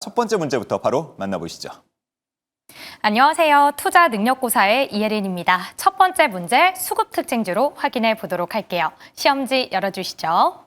첫 번째 문제부터 바로 만나보시죠. 안녕하세요. 투자 능력고사의 이혜린입니다. 첫 번째 문제 수급 특징주로 확인해 보도록 할게요. 시험지 열어주시죠.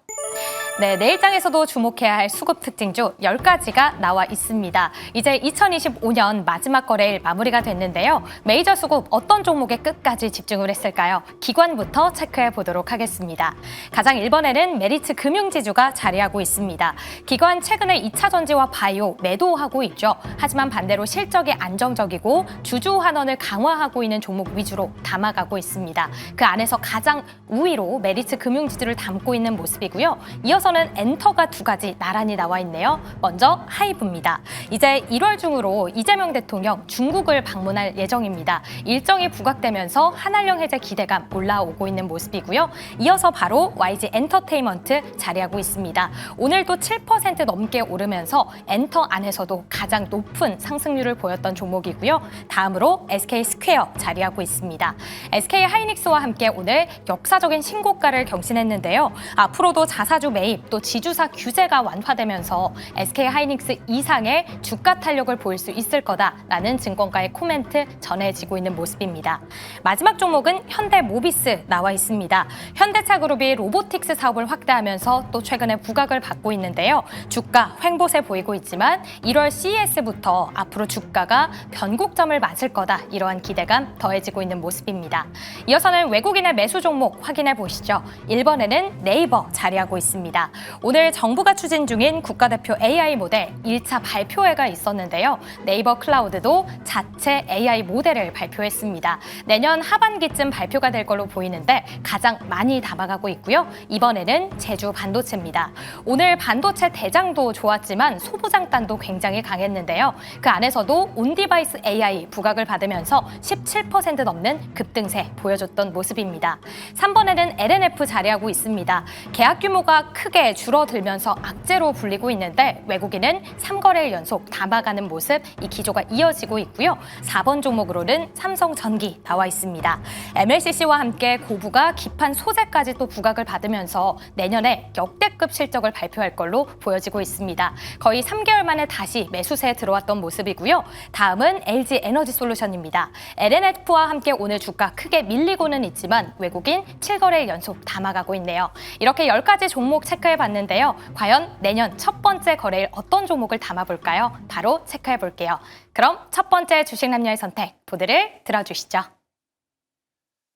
네, 내일장에서도 주목해야 할 수급 특징주 10가지가 나와 있습니다. 이제 2025년 마지막 거래일 마무리가 됐는데요. 메이저 수급 어떤 종목에 끝까지 집중을 했을까요? 기관부터 체크해 보도록 하겠습니다. 가장 1번에는 메리츠 금융지주가 자리하고 있습니다. 기관 최근에 2차 전지와 바이오 매도하고 있죠. 하지만 반대로 실적이 안정적이고 주주 환원을 강화하고 있는 종목 위주로 담아가고 있습니다. 그 안에서 가장 우위로 메리츠 금융지주를 담고 있는 모습이고요. 이어서는 엔터가 두 가지 나란히 나와 있네요. 먼저 하이브입니다. 이제 1월 중으로 이재명 대통령 중국을 방문할 예정입니다. 일정이 부각되면서 한한령 해제 기대감 올라오고 있는 모습이고요. 이어서 바로 YG 엔터테인먼트 자리하고 있습니다. 오늘도 7% 넘게 오르면서 엔터 안에서도 가장 높은 상승률을 보였던 종목이고요. 다음으로 SK 스퀘어 자리하고 있습니다. SK 하이닉스와 함께 오늘 역사적인 신고가를 경신했는데요. 앞으로도 자사주 매입 또 지주사 규제가 완화되면서 SK 하이닉스 이상의 주가 탄력을 보일 수 있을 거다라는 증권가의 코멘트 전해지고 있는 모습입니다. 마지막 종목은 현대모비스 나와 있습니다. 현대차그룹이 로보틱스 사업을 확대하면서 또 최근에 부각을 받고 있는데요. 주가 횡보세 보이고 있지만 1월 CES부터 앞으로 주가가 변곡점을 맞을 거다 이러한 기대감 더해지고 있는 모습입니다. 이어서는 외국인의 매수 종목 확인해 보시죠. 1번에는 네이버 자리하고 있습니다. 오늘 정부가 추진 중인 국가대표 AI 모델 1차 발표회가 있었는데요. 네이버 클라우드도 자체 AI 모델을 발표했습니다. 내년 하반기쯤 발표가 될 걸로 보이는데 가장 많이 담아가고 있고요. 이번에는 제주 반도체입니다. 오늘 반도체 대장도 좋았지만 소부장단도 굉장히 강했는데요. 그 안에서도 온디바이스 AI 부각을 받으면서 17% 넘는 급등세 보여줬던 모습입니다. 3번에는 LNF 자리하고 있습니다. 계약 규모가 크게 줄어들면서 악재로 불리고 있는데 외국인은 3거래일 연속 담아가는 모습 이 기조가 이어지고 있고요. 4번 종목으로는 삼성전기 나와 있습니다. MLCC와 함께 고부가 기판 소재까지 또 부각을 받으면서 내년에 역대급 실적을 발표할 걸로 보여지고 있습니다. 거의 3개월 만에 다시 매수세에 들어왔던 모습이고요. 다음은 LG 에너지 솔루션입니다. LNF와 함께 오늘 주가 크게 밀리고는 있지만 외국인 7거래일 연속 담아가고 있네요. 이렇게 10가지 종목 체크해 봤는데요. 과연 내년 첫 번째 거래일 어떤 종목을 담아볼까요? 바로 체크해 볼게요. 그럼 첫 번째 주식 남녀의 선택 보드를 들어주시죠.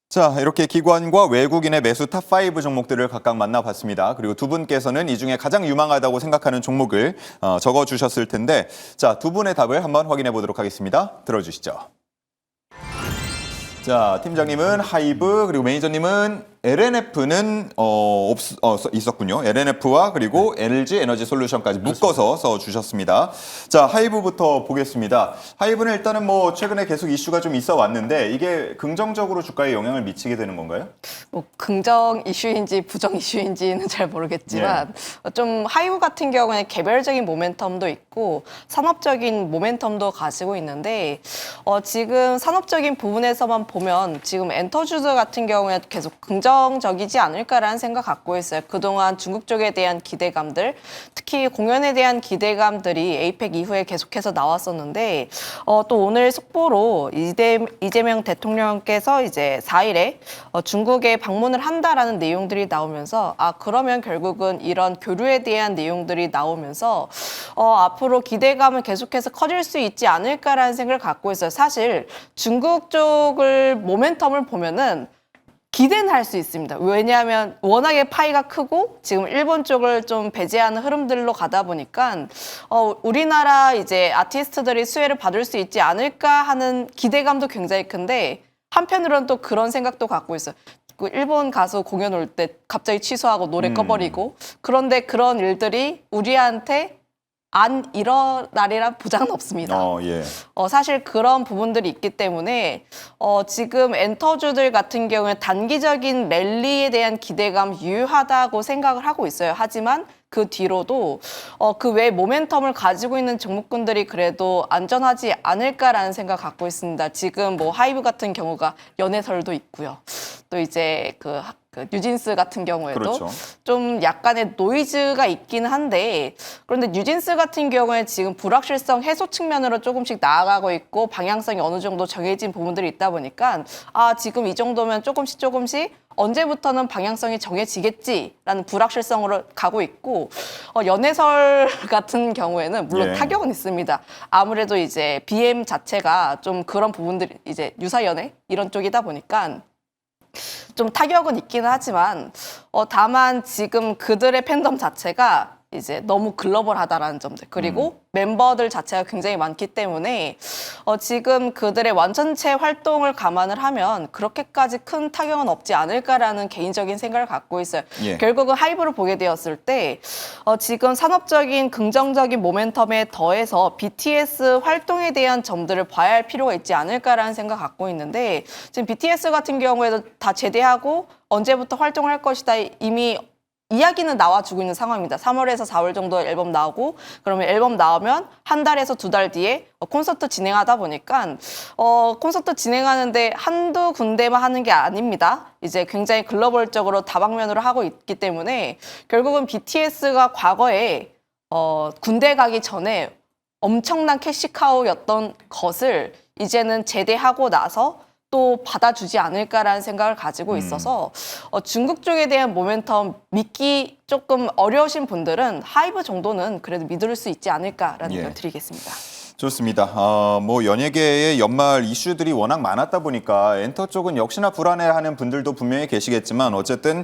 자, 이렇게 기관과 외국인의 매수 탑5 종목들을 각각 만나봤습니다. 그리고 두 분께서는 이 중에 가장 유망하다고 생각하는 종목을 적어주셨을 텐데 자, 두 분의 답을 한번 확인해 보도록 하겠습니다. 들어주시죠. 자, 팀장님은 하이브 그리고 매니저님은 LNF는 있었군요. LNF와 그리고 LG 에너지 솔루션까지 묶어서 써주셨습니다. 자, 하이브부터 보겠습니다. 하이브는 일단은 뭐 최근에 계속 이슈가 좀 있어 왔는데 이게 긍정적으로 주가에 영향을 미치게 되는 건가요? 뭐 긍정 이슈인지 부정 이슈인지는 잘 모르겠지만 좀 하이브 같은 경우에는 개별적인 모멘텀도 있고 산업적인 모멘텀도 가지고 있는데 지금 산업적인 부분에서만 보면 지금 엔터주들 같은 경우에 계속 긍정적이지 않을까라는 생각 갖고 있어요. 그동안 중국 쪽에 대한 기대감들, 특히 공연에 대한 기대감들이 에이펙 이후에 계속해서 나왔었는데 또 오늘 속보로 이재명 대통령께서 이제 4일에 중국에 방문을 한다라는 내용들이 나오면서 그러면 결국은 이런 교류에 대한 내용들이 나오면서 앞으로 기대감은 계속해서 커질 수 있지 않을까라는 생각을 갖고 있어요. 사실 중국 쪽을 모멘텀을 보면은 기대는 할 수 있습니다. 왜냐하면 워낙에 파이가 크고 지금 일본 쪽을 좀 배제하는 흐름들로 가다 보니까 우리나라 이제 아티스트들이 수혜를 받을 수 있지 않을까 하는 기대감도 굉장히 큰데 한편으로는 또 그런 생각도 갖고 있어요. 그 일본 가수 공연 올 때 갑자기 취소하고 노래 꺼버리고 그런데 그런 일들이 우리한테 안 일어나리란 보장은 없습니다. 사실 그런 부분들이 있기 때문에 지금 엔터주들 같은 경우에 단기적인 랠리에 대한 기대감 유효하다고 생각을 하고 있어요. 하지만 그 뒤로도 그 외 모멘텀을 가지고 있는 종목군들이 그래도 안전하지 않을까라는 생각 갖고 있습니다. 지금 뭐 하이브 같은 경우가 연해설도 있고요. 또 이제 그 뉴진스 같은 경우에도 그렇죠. 좀 약간의 노이즈가 있긴 한데, 그런데 뉴진스 같은 경우에 지금 불확실성 해소 측면으로 조금씩 나아가고 있고 방향성이 어느 정도 정해진 부분들이 있다 보니까 지금 이 정도면 조금씩 언제부터는 방향성이 정해지겠지라는 불확실성으로 가고 있고, 연해설 같은 경우에는 물론 예. 타격은 있습니다. 아무래도 이제 BM 자체가 좀 그런 부분들이 이제 유사연해 이런 쪽이다 보니까 좀 타격은 있기는 하지만 다만 지금 그들의 팬덤 자체가 이제 너무 글로벌하다라는 점들, 그리고 멤버들 자체가 굉장히 많기 때문에 지금 그들의 완전체 활동을 감안을 하면 그렇게까지 큰 타격은 없지 않을까라는 개인적인 생각을 갖고 있어요. 예. 결국은 하이브를 보게 되었을 때 지금 산업적인 긍정적인 모멘텀에 더해서 BTS 활동에 대한 점들을 봐야 할 필요가 있지 않을까라는 생각 갖고 있는데, 지금 BTS 같은 경우에도 다 제대하고 언제부터 활동을 할 것이다 이미 이야기는 나와주고 있는 상황입니다. 3월에서 4월 정도 앨범 나오고, 그러면 앨범 나오면 한 달에서 두 달 뒤에 콘서트 진행하다 보니까 콘서트 진행하는데 한두 군데만 하는 게 아닙니다. 이제 굉장히 글로벌적으로 다방면으로 하고 있기 때문에 결국은 BTS가 과거에 군대 가기 전에 엄청난 캐시카우였던 것을 이제는 제대하고 나서 또 받아주지 않을까라는 생각을 가지고 있어서 중국 쪽에 대한 모멘텀 믿기 조금 어려우신 분들은 하이브 정도는 그래도 믿을 수 있지 않을까라는 예. 의견 드리겠습니다. 좋습니다. 뭐 연예계의 연말 이슈들이 워낙 많았다 보니까 엔터 쪽은 역시나 불안해하는 분들도 분명히 계시겠지만, 어쨌든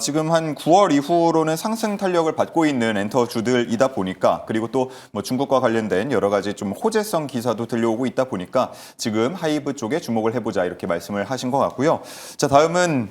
지금 한 9월 이후로는 상승 탄력을 받고 있는 엔터주들이다 보니까, 그리고 또 뭐 중국과 관련된 여러 가지 좀 호재성 기사도 들려오고 있다 보니까 지금 하이브 쪽에 주목을 해보자 이렇게 말씀을 하신 것 같고요. 자, 다음은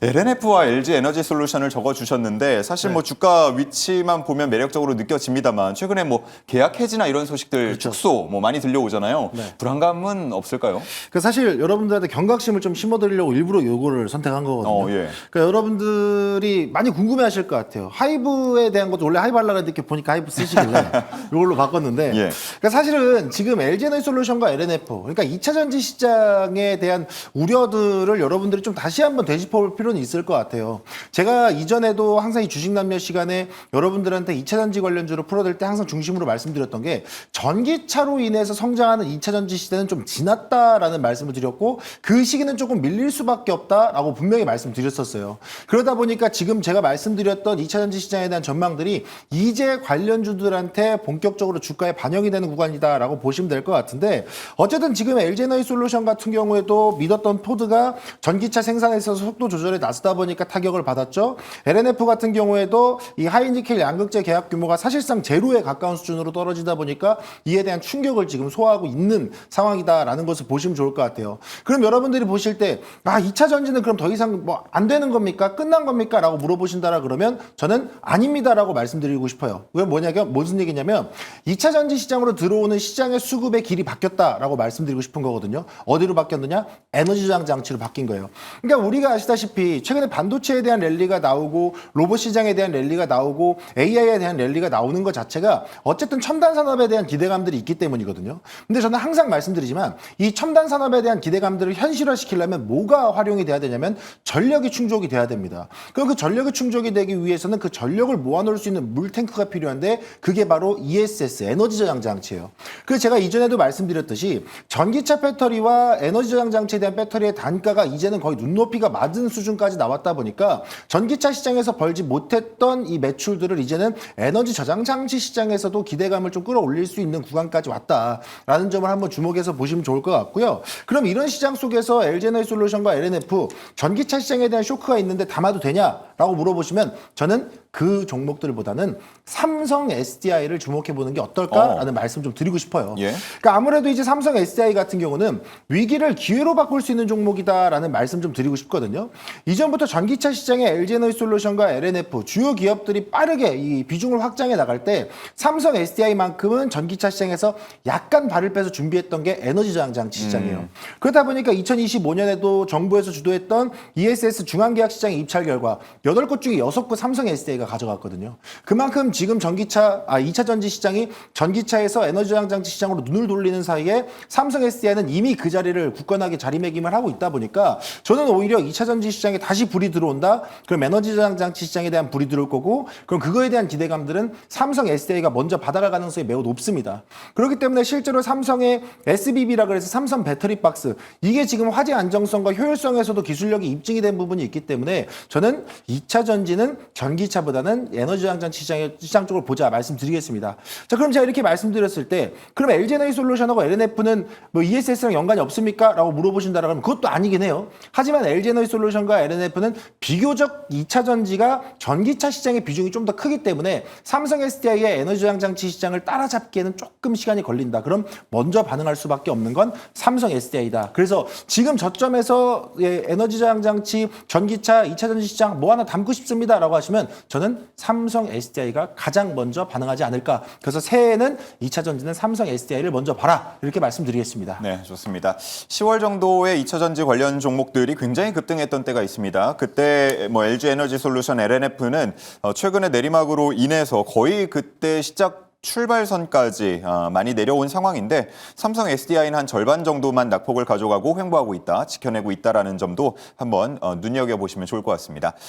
LNF와 LG 에너지 솔루션을 적어주셨는데, 사실 뭐 주가 위치만 보면 매력적으로 느껴집니다만 최근에 뭐 계약 해지나 이런 소식들 축소 뭐 많이 들려오잖아요. 네. 불안감은 없을까요? 그 사실 여러분들한테 경각심을 좀 심어드리려고 일부러 요거를 선택한 거거든요. 예. 그러니까 여러분들이 많이 궁금해하실 것 같아요. 하이브에 대한 것도 원래 하이브 하려고 했는데 보니까 하이브 쓰시길래 이걸로 바꿨는데, 예. 그러니까 사실은 지금 LG 에너지 솔루션과 LNF, 그러니까 2차 전지 시장에 대한 우려들을 여러분들이 좀 다시 한번 되짚어볼 필요는 있을 것 같아요. 제가 이전에도 항상 이 주식 남녀 시간에 여러분들한테 2차 전지 관련주로 풀어드릴 때 항상 중심으로 말씀드렸던 게, 전기차로 인해서 성장하는 2차 전지 시대는 좀 지났다라는 말씀을 드렸고, 그 시기는 조금 밀릴 수밖에 없다라고 분명히 말씀드렸었어요. 그러다 보니까 지금 제가 말씀드렸던 2차 전지 시장에 대한 전망들이 이제 관련주들한테 본격적으로 주가에 반영이 되는 구간이다라고 보시면 될 것 같은데, 어쨌든 지금 LG 에너지 솔루션 같은 경우에도 믿었던 포드가 전기차 생산에 있어서 속도 조절에 나서다 보니까 타격을 받았죠. LNF 같은 경우에도 이 하이니켈 양극재 계약 규모가 사실상 제로에 가까운 수준으로 떨어지다 보니까 이에 대한 충격을 지금 소화하고 있는 상황이다라는 것을 보시면 좋을 것 같아요. 그럼 여러분들이 보실 때 2차 전지는 그럼 더 이상 뭐 안 되는 겁니까? 끝난 겁니까? 라고 물어보신다라 그러면 저는 아닙니다라고 말씀드리고 싶어요. 왜 무슨 얘기냐면 2차 전지 시장으로 들어오는 시장의 수급의 길이 바뀌었다라고 말씀드리고 싶은 거거든요. 어디로 바뀌었느냐? 에너지 저장 장치로 바뀐 거예요. 그러니까 우리가 아시다시피 최근에 반도체에 대한 랠리가 나오고 로봇 시장에 대한 랠리가 나오고 AI에 대한 랠리가 나오는 것 자체가 어쨌든 첨단 산업에 대한 기대감들이 있기 때문이거든요. 근데 저는 항상 말씀드리지만 이 첨단 산업에 대한 기대감들을 현실화시키려면 뭐가 활용이 돼야 되냐면 전력이 충족이 돼야 됩니다. 그럼 그 전력이 충족이 되기 위해서는 그 전력을 모아놓을 수 있는 물탱크가 필요한데, 그게 바로 ESS, 에너지 저장 장치예요. 그래서 제가 이전에도 말씀드렸듯이 전기차 배터리와 에너지 저장 장치에 대한 배터리의 단가가 이제는 거의 눈높이가 맞은 수준까지 나왔다 보니까 전기차 시장에서 벌지 못했던 이 매출들을 이제는 에너지 저장 장치 시장에서도 기대감을 좀 끌어올릴 수 있는 구간까지 왔다라는 점을 한번 주목해서 보시면 좋을 것 같고요. 그럼 이런 시장 속에서 LG 에너지 솔루션과 LNF 전기차 시장에 대한 쇼크가 있는데 담아도 되냐라고 물어보시면 저는 그 종목들보다는 삼성 SDI를 주목해보는 게 어떨까라는 말씀 좀 드리고 싶어요. 예. 그러니까 아무래도 이제 삼성 SDI 같은 경우는 위기를 기회로 바꿀 수 있는 종목이다라는 말씀 좀 드리고 싶거든요. 이전부터 전기차 시장에 LG 에너지 솔루션과 LNF 주요 기업들이 빠르게 이 비중을 확장해 나갈 때 삼성 SDI만큼은 전기차 시장에서 약간 발을 빼서 준비했던 게 에너지 저장 장치 시장이에요. 그러다 보니까 2025년에도 정부에서 주도했던 ESS 중앙계약 시장 입찰 결과 8곳 중에 6곳 삼성 SDI가 SDI가 가져갔거든요. 그만큼 지금 2차 전지 시장이 전기차에서 에너지 저장 장치 시장으로 눈을 돌리는 사이에 삼성 SDI는 이미 그 자리를 굳건하게 자리매김을 하고 있다 보니까 저는 오히려 2차 전지 시장에 다시 불이 들어온다? 그럼 에너지 저장 장치 시장에 대한 불이 들어올 거고 그럼 그거에 대한 기대감들은 삼성 SDI가 먼저 받아갈 가능성이 매우 높습니다. 그렇기 때문에 실제로 삼성의 SBB라 그래서 삼성 배터리 박스 이게 지금 화재 안정성과 효율성에서도 기술력이 입증이 된 부분이 있기 때문에 저는 2차 전지는 전기차보다는 에너지 저장 장치 시장 쪽을 보자 말씀드리겠습니다. 자, 그럼 제가 이렇게 말씀드렸을 때 그럼 LG에너지솔루션하고 LNF는 뭐 ESS랑 연관이 없습니까? 라고 물어보신다라 그러면 그것도 아니긴 해요. 하지만 LG에너지솔루션과 LNF는 비교적 2차 전지가 전기차 시장의 비중이 좀 더 크기 때문에 삼성 SDI의 에너지 저장 장치 시장을 따라잡기에는 조금 시간이 걸린다. 그럼 먼저 반응할 수밖에 없는 건 삼성 SDI다. 그래서 지금 저점에서 에너지 저장 장치, 전기차, 2차 전지 시장 뭐 하나 담고 싶습니다. 라고 하시면 저는 삼성 SDI가 가장 먼저 반응하지 않을까. 그래서 새해에는 2차 전지는 삼성 SDI를 먼저 봐라. 이렇게 말씀드리겠습니다. 네, 좋습니다. 10월 정도에 2차 전지 관련 종목들이 굉장히 급등했던 때가 있습니다. 그때 뭐 LG 에너지 솔루션 LNF는 최근에 내리막으로 인해서 거의 그때 시작 출발선까지 많이 내려온 상황인데 삼성 SDI는 한 절반 정도만 낙폭을 가져가고 횡보하고 있다, 지켜내고 있다라는 점도 한번 눈여겨보시면 좋을 것 같습니다.